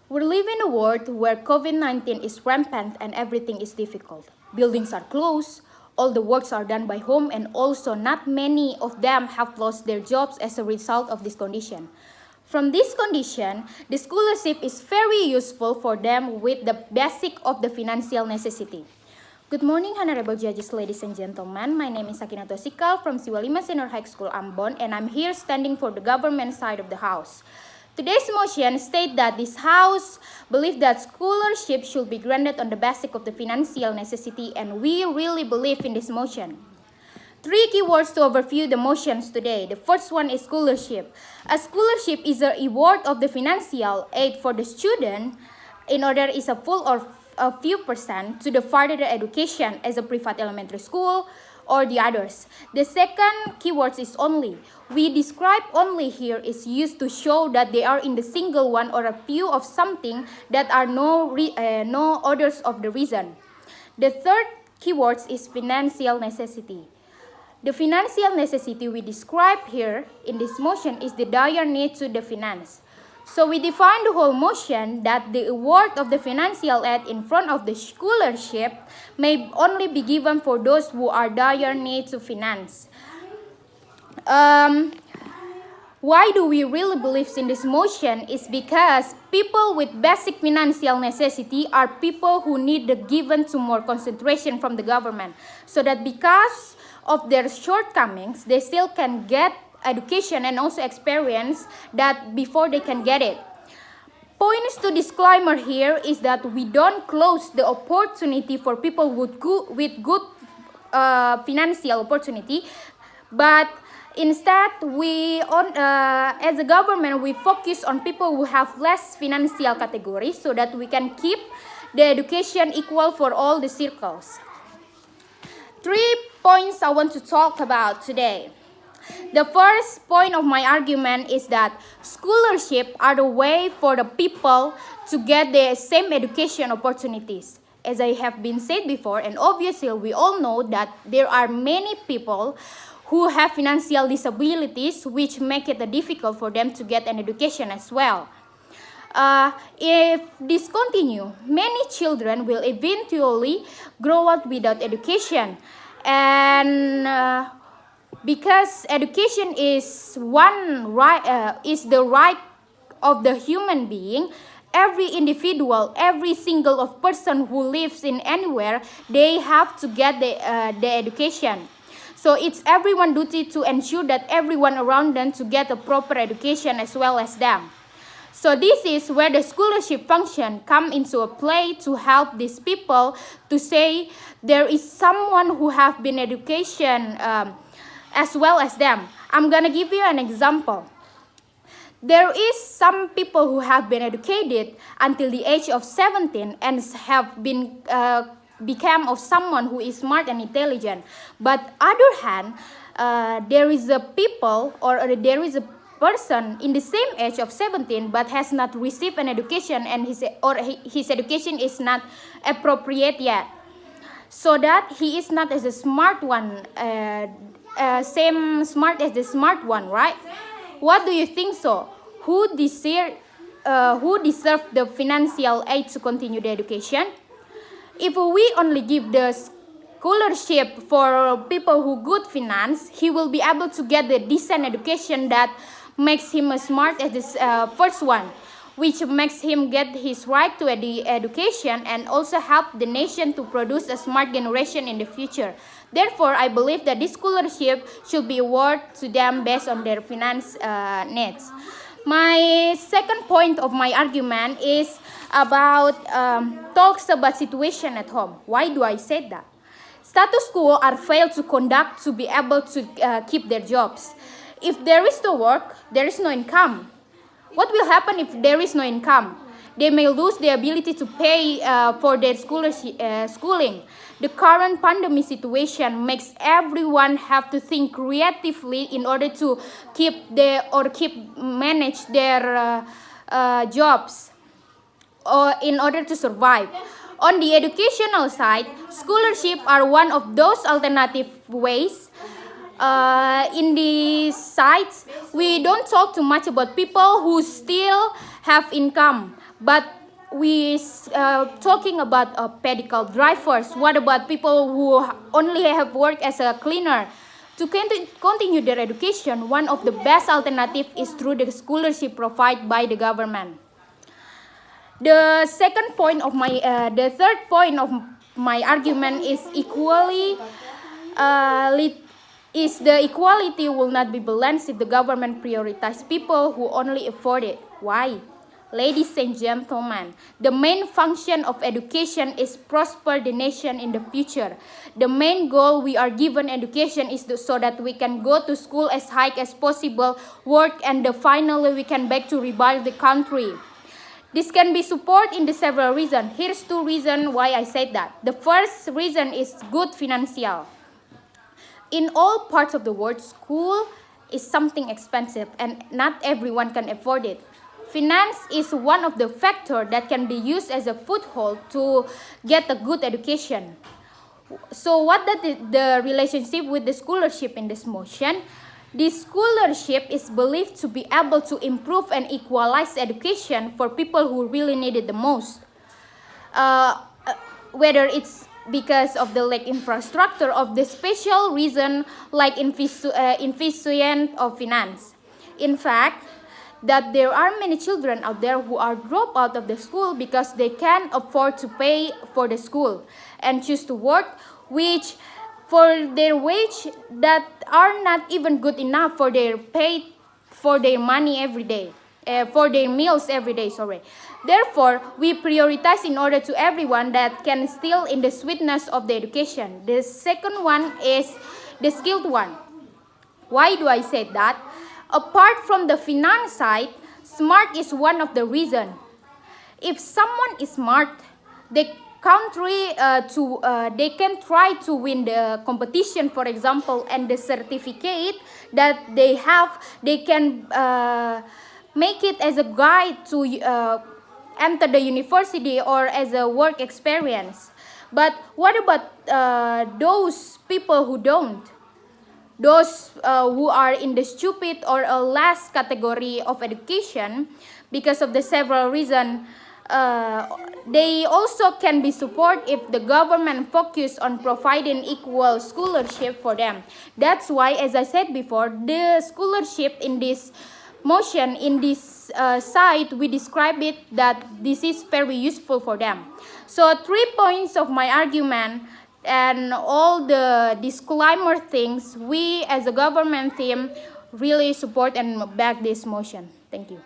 We live in a world where COVID-19 is rampant and everything is difficult. Buildings are closed, all the works are done by home, and also not many of them have lost their jobs as a result of this condition. From this condition, the scholarship is very useful for them with the basic of the financial necessity. Good morning, honorable judges, ladies and gentlemen. My name is Sakina Tosikal from Siwalima Senior High School, Ambon, and I'm here standing for the government side of the House. Today's motion states that this House believes that scholarship should be granted on the basis of the financial necessity, and we really believe in this motion. Three keywords to overview the motions today. The first one is scholarship. A scholarship is a reward of the financial aid for the student in order is a full or a few percent to the further education as a private elementary school or the others. The second keyword is only. We describe only here is used to show that they are in the single one or a few of something that are no others of the reason. The third keyword is financial necessity. The financial necessity we describe here in this motion is the dire need to the finance. So we define the whole motion that the award of the financial aid in front of the scholarship may only be given for those who are dire need to finance. Why do we really believe in this motion is because people with basic financial necessity are people who need the given to more concentration from the government. So that because of their shortcomings, they still can get education and also experience that before they can get it. Points to disclaimer here is that we don't close the opportunity for people with good financial opportunity, but instead as a government we focus on people who have less financial categories so that we can keep the education equal for all the circles. 3 points I want to talk about today. The first point of my argument is that scholarships are the way for the people to get the same education opportunities. As I have been said before, and obviously we all know that there are many people who have financial disabilities which make it difficult for them to get an education as well. If this continues, many children will eventually grow up without education, and because education is the right of the human being, every individual, every single of person who lives in anywhere, they have to get the education. So it's everyone's duty to ensure that everyone around them to get a proper education as well as them. So this is where the scholarship function come into a play to help these people to say there is someone who have been education as well as them. I'm gonna give you an example. There is some people who have been educated until the age of 17 and have been become of someone who is smart and intelligent. But other hand, there is a people or there is a person in the same age of 17 but has not received an education and his education is not appropriate yet. So that he is not as a smart one, same smart as the smart one, right? What do you think so? Who deserve the financial aid to continue the education? If we only give the scholarship for people who good finance, he will be able to get the decent education that makes him as smart as this first one, which makes him get his right to education and also help the nation to produce a smart generation in the future. Therefore, I believe that this scholarship should be awarded to them based on their finance needs. My second point of my argument is about talks about situation at home. Why do I say that? Status quo are failed to conduct to be able to keep their jobs. If there is no work, there is no income. What will happen if there is no income? They may lose the ability to pay for their schooling. The current pandemic situation makes everyone have to think creatively in order to manage their jobs or in order to survive. On the educational side, scholarships are one of those alternative ways. In these sites, we don't talk too much about people who still have income. But we talking about medical drivers. What about people who only have worked as a cleaner? To continue their education, one of the best alternatives is through the scholarship provided by the government. The third point of my argument is the equality will not be balanced if the government prioritizes people who only afford it. Why? Ladies and gentlemen, the main function of education is prosper the nation in the future. The main goal we are given education is so that we can go to school as high as possible, work, and finally we can back to rebuild the country. This can be supported in the several reasons. Here's two reasons why I said that. The first reason is good financial. In all parts of the world, school is something expensive and not everyone can afford it. Finance is one of the factors that can be used as a foothold to get a good education. So what is the relationship with the scholarship in this motion? This scholarship is believed to be able to improve and equalize education for people who really need it the most. Whether it's because of the lack infrastructure of the special reason like insufficient of finance. In fact, that there are many children out there who are dropped out of the school because they can't afford to pay for the school and choose to work, which for their wage that are not even good enough for their pay for their money every day, for their meals every day. Therefore, we prioritize in order to everyone that can still in the sweetness of the education. The second one is the skilled one. Why do I say that? Apart from the finance side, smart is one of the reasons. If someone is smart, the country they can try to win the competition, for example, and the certificate that they have, they can make it as a guide to enter the university or as a work experience. But what about those people who don't? Those who are in the stupid or a last category of education, because of the several reasons, they also can be supported if the government focus on providing equal scholarship for them. That's why, as I said before, the scholarship in this motion, in this side, we describe it that this is very useful for them. So 3 points of my argument and all the disclaimer things, we as a government team really support and back this motion. Thank you.